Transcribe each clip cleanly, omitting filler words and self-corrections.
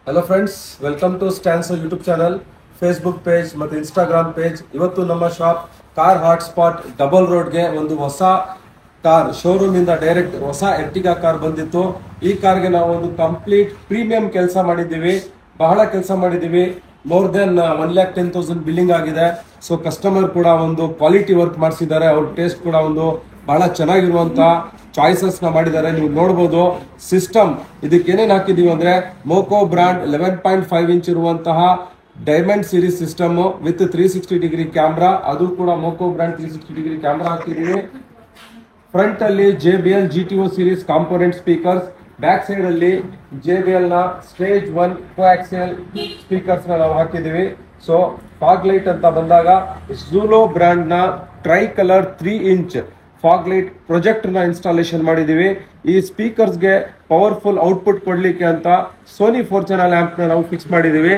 Hello friends, welcome to Stanso YouTube channel, Facebook page ಮತ್ತು Instagram page. ಇವತ್ತು ನಮ್ಮ shop car hot spot double ರೋಡ್ಗೆ ಒಂದು ಹೊಸ ಕಾರ್ ಶೋರೂಮ್ ಇಂದ ಡೈರೆಕ್ಟ್ ಹೊಸ ಎರ್ಟಿಗಾ ಕಾರ್ ಬಂದಿತ್ತು. ಈ ಕಾರ್ಗೆ ನಾವು ಒಂದು ಕಂಪ್ಲೀಟ್ ಪ್ರೀಮಿಯಂ ಕೆಲಸ ಮಾಡಿದ್ದೀವಿ, ಬಹಳ ಕೆಲಸ ಮಾಡಿದ್ದೀವಿ. ಮೋರ್ ದೆನ್ 1,10,000 ಬಿಲ್ಲಿಂಗ್ ಆಗಿದೆ. ಸೊ ಕಸ್ಟಮರ್ ಕೂಡ ಒಂದು ಕ್ವಾಲಿಟಿ ವರ್ಕ್ ಮಾಡಿಸಿದ್ದಾರೆ. ಅವ್ರ ಟೇಸ್ಟ್ ಕೂಡ ಒಂದು ಬಹಳ ಚೆನ್ನಾಗಿರುವಂತ ಚಾಯ್ಸಸ್ ನ ಮಾಡಿದ್ದಾರೆ. ನೀವು ನೋಡಬಹುದು ಸಿಸ್ಟಮ್ ಇದಕ್ಕೆ ಏನೇನು ಹಾಕಿದೀವಿ ಅಂದ್ರೆ ಮೋಕೋ ಬ್ರಾಂಡ್ 11.5 ಇಂಚ್ ಇರುವಂತಹ diamond series system with 360 degree camera. ಅದು ಕೂಡ ಮೋಕೋ ಬ್ರಾಂಡ್ 360 ಡಿಗ್ರಿ ಕ್ಯಾಮ್ರಾ ಹಾಕಿದೀವಿ. ಫ್ರಂಟ್ ಅಲ್ಲಿ JBL GTO series component speakers, back side ಅಲ್ಲಿ JBL ನ ಸ್ಟೇಜ್ 1 ಕೋಆಕ್ಸಿಯಲ್ ಸ್ಪೀಕರ್ಸ್ ನ ನಾವು ಹಾಕಿದೀವಿ. ಸೊ ಫಾಗ್ ಲೈಟ್ ಅಂತ ಬಂದಾಗ ಝೂಲೋ ಬ್ರಾಂಡ್ ನ tri colour 3 inch fog light project ನ ಇನ್ಸ್ಟಾಲೇಷನ್ ಮಾಡಿದೀವಿ. ಈ ಸ್ಪೀಕರ್ಸ್ ಗೆ ಪವರ್ಫುಲ್ ಔಟ್ಪುಟ್ ಕೊಡ್ಲಿಕ್ಕೆ ಅಂತ ಸೋನಿ 4 ಚಾನಲ್ ಆಂಪ್ ನ ನಾವು ಫಿಕ್ಸ್ ಮಾಡಿದೀವಿ.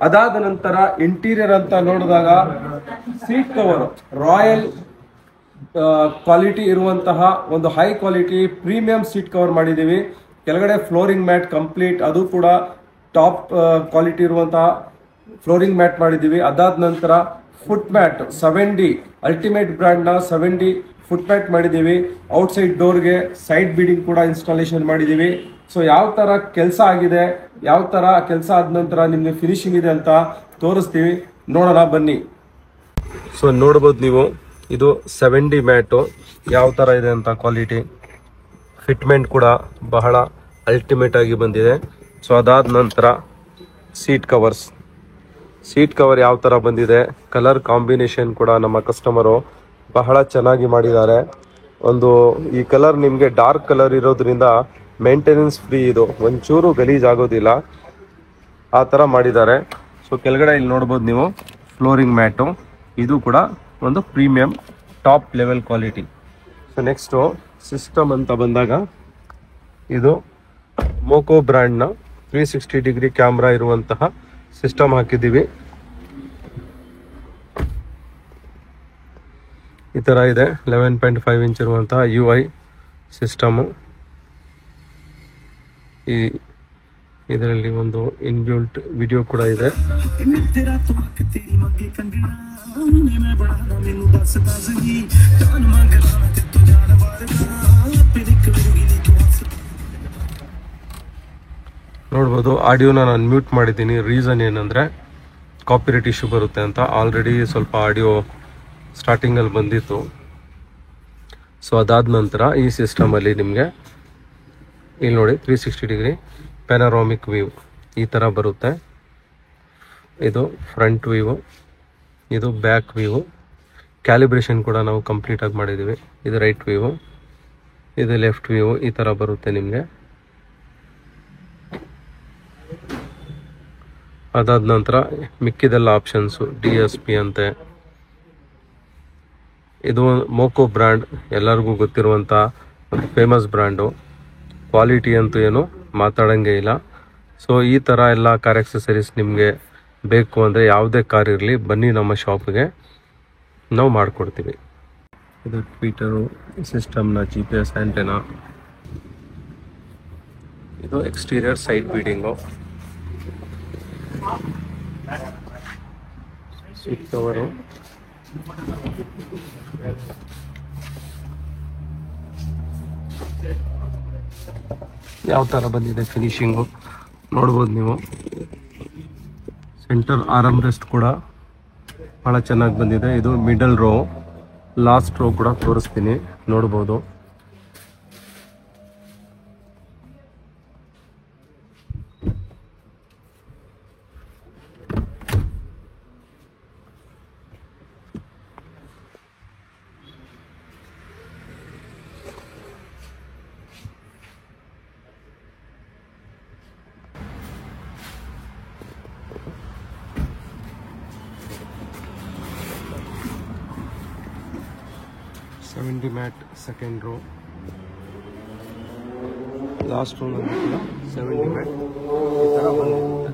ಅದಾದ ನಂತರ ಇಂಟೀರಿಯರ್ ಅಂತ ನೋಡಿದಾಗ ಸೀಟ್ ಕವರ್ ರಾಯಲ್ ಕ್ವಾಲಿಟಿ ಇರುವಂತಹ ಒಂದು high quality premium seat cover ಮಾಡಿದೀವಿ. ಕೆಳಗಡೆ ಫ್ಲೋರಿಂಗ್ ಮ್ಯಾಟ್ ಕಂಪ್ಲೀಟ್, ಅದು ಕೂಡ ಟಾಪ್ ಕ್ವಾಲಿಟಿ ಇರುವಂತಹ ಫ್ಲೋರಿಂಗ್ ಮ್ಯಾಟ್ ಮಾಡಿದೀವಿ. ಅದಾದ ನಂತರ foot mat 7D ultimate brand ನ 7D ಫುಟ್ ಮ್ಯಾಟ್ ಮಾಡಿದೀವಿ. ಔಟ್ಸೈಡ್ ಡೋರ್ಗೆ ಸೈಡ್ ಬೀಡಿಂಗ್ ಕೂಡ ಇನ್ಸ್ಟಾಲೇಷನ್ ಮಾಡಿದೀವಿ. ಸೊ ಯಾವ ತರ ಕೆಲಸ ಆಗಿದೆ, ಯಾವ ತರ ಕೆಲಸ ಆದ ನಂತರ ನಿಮ್ಗೆ ಫಿನಿಶಿಂಗ್ ಇದೆ ಅಂತ ತೋರಿಸ್ತೀವಿ, ನೋಡೋಣ ಬನ್ನಿ. ಸೊ ನೋಡ್ಬೋದು ನೀವು, ಇದು 7D ಮ್ಯಾಟು ಯಾವ ತರ ಇದೆ ಅಂತ ಕ್ವಾಲಿಟಿ, ಫಿಟ್ಮೆಂಟ್ ಕೂಡ ಬಹಳ ಅಲ್ಟಿಮೇಟ್ ಆಗಿ ಬಂದಿದೆ. ಸೊ ಅದಾದ ನಂತರ ಸೀಟ್ ಕವರ್ ಯಾವ ತರ ಬಂದಿದೆ, ಕಲರ್ ಕಾಂಬಿನೇಷನ್ ಕೂಡ ನಮ್ಮ ಕಸ್ಟಮರು ಬಹಳ ಚೆನ್ನಾಗಿ ಮಾಡಿದ್ದಾರೆ. ಈ ಕಲರ್ ನಿಮಗೆ ಡಾರ್ಕ್ ಕಲರ್ ಇರೋದ್ರಿಂದ ಮೇಂಟೆನೆನ್ಸ್ ಫ್ರೀ, ಇದು ಒಂಚೂರು ಗಲೀಜ್ ಆಗೋದಿಲ್ಲ, ಆ ತರ ಮಾಡಿದ್ದಾರೆ. ಸೊ ಕೆಳಗಡೆ ಇಲ್ಲಿ ನೋಡ್ಬೋದು ನೀವು ಫ್ಲೋರಿಂಗ್ ಮ್ಯಾಟು, ಇದು ಕೂಡ ಒಂದು premium top level quality. So next system ಅಂತ ಬಂದಾಗ ಇದು ಮೋಕೋ ಬ್ರ್ಯಾಂಡ್ನ 360 ಡಿಗ್ರಿ ಕ್ಯಾಮ್ರಾ ಇರುವಂತಹ ಸಿಸ್ಟಮ್ ಹಾಕಿದ್ದೀವಿ. ಈ ಥರ ಇದೆ 11.5 ಇಂಚ್ ಇರುವಂತಹ UI ಸಿಸ್ಟಮು. ಇದರಲ್ಲಿ ಒಂದು ಇನ್ಬಿಲ್ಟ್ ವಿಡಿಯೋ ಕೂಡ ಇದೆ. ನೋಡ್ಬೋದು, ಆಡಿಯೋನ ನಾನು ಮ್ಯೂಟ್ ಮಾಡಿದ್ದೀನಿ. ರೀಸನ್ ಏನಂದರೆ ಕಾಪಿರೈಟ್ ಇಶ್ಯೂ ಬರುತ್ತೆ ಅಂತ. ಆಲ್ರೆಡಿ ಸ್ವಲ್ಪ ಆಡಿಯೋ ಸ್ಟಾರ್ಟಿಂಗಲ್ಲಿ ಬಂದಿತ್ತು. ಸೊ ಅದಾದ ನಂತರ ಈ ಸಿಸ್ಟಮಲ್ಲಿ ನಿಮಗೆ ಇಲ್ಲಿ ನೋಡಿ 360 ಡಿಗ್ರಿ ಪ್ಯಾನರಾಮಿಕ್ ವ್ಯೂ ಈ ಥರ ಬರುತ್ತೆ. ಇದು ಫ್ರಂಟ್ ವ್ಯೂ, ಇದು ಬ್ಯಾಕ್ ವ್ಯೂ. ಕ್ಯಾಲಿಬ್ರೇಷನ್ ಕೂಡ ನಾವು ಕಂಪ್ಲೀಟಾಗಿ ಮಾಡಿದ್ದೀವಿ. ಇದು ರೈಟ್ ವ್ಯೂ, ಇದು ಲೆಫ್ಟ್ ವ್ಯೂ, ಈ ಥರ ಬರುತ್ತೆ ನಿಮಗೆ. ಅದಾದ ನಂತರ ಮಿಕ್ಕಿದೆಲ್ಲ ಆಪ್ಷನ್ಸು DSP ಅಂತೆ. ಇದು ಮೋಕೋ ಬ್ರ್ಯಾಂಡ್, ಎಲ್ಲರಿಗೂ ಗೊತ್ತಿರುವಂಥ ಒಂದು ಫೇಮಸ್ ಬ್ರ್ಯಾಂಡು. ಕ್ವಾಲಿಟಿ ಅಂತೂ ಏನು ಮಾತಾಡೋಂಗೆ ಇಲ್ಲ. ಸೊ ಈ ಥರ ಎಲ್ಲ ಕಾರ್ ಆಕ್ಸೆಸರೀಸ್ ನಿಮಗೆ ಬೇಕು ಅಂದರೆ ಯಾವುದೇ ಕಾರ್ ಇರಲಿ, ಬನ್ನಿ ನಮ್ಮ ಶಾಪ್ಗೆ, ನಾವು ಮಾಡಿಕೊಡ್ತೀವಿ. ಇದು ಟ್ವೀಟರು ಸಿಸ್ಟಮ್ನ GPS ಆ್ಯಂಟೆನಾ. ಇದು ಎಕ್ಸ್ಟೀರಿಯರ್ ಸೈಡ್ ಬೀಡಿಂಗು, ಸೀಟ್ ಕವರು, ಯಾವ ಥರ ಬಂದಿದೆ ಫಿನಿಶಿಂಗು ನೋಡ್ಬೋದು ನೀವು. ಸೆಂಟರ್ ಆರ್ಮ್ ರೆಸ್ಟ್ ಕೂಡ ಭಾಳ ಚೆನ್ನಾಗಿ ಬಂದಿದೆ. ಇದು ಮಿಡಲ್ ರೋ, ಲಾಸ್ಟ್ ರೋ ಕೂಡ ತೋರಿಸ್ತೀನಿ, ನೋಡ್ಬೋದು. D mat second row, last rho ಕೂಡ 7D ಮ್ಯಾಟ್ ಈ ಥರ ಬಂದಿರುತ್ತೆ.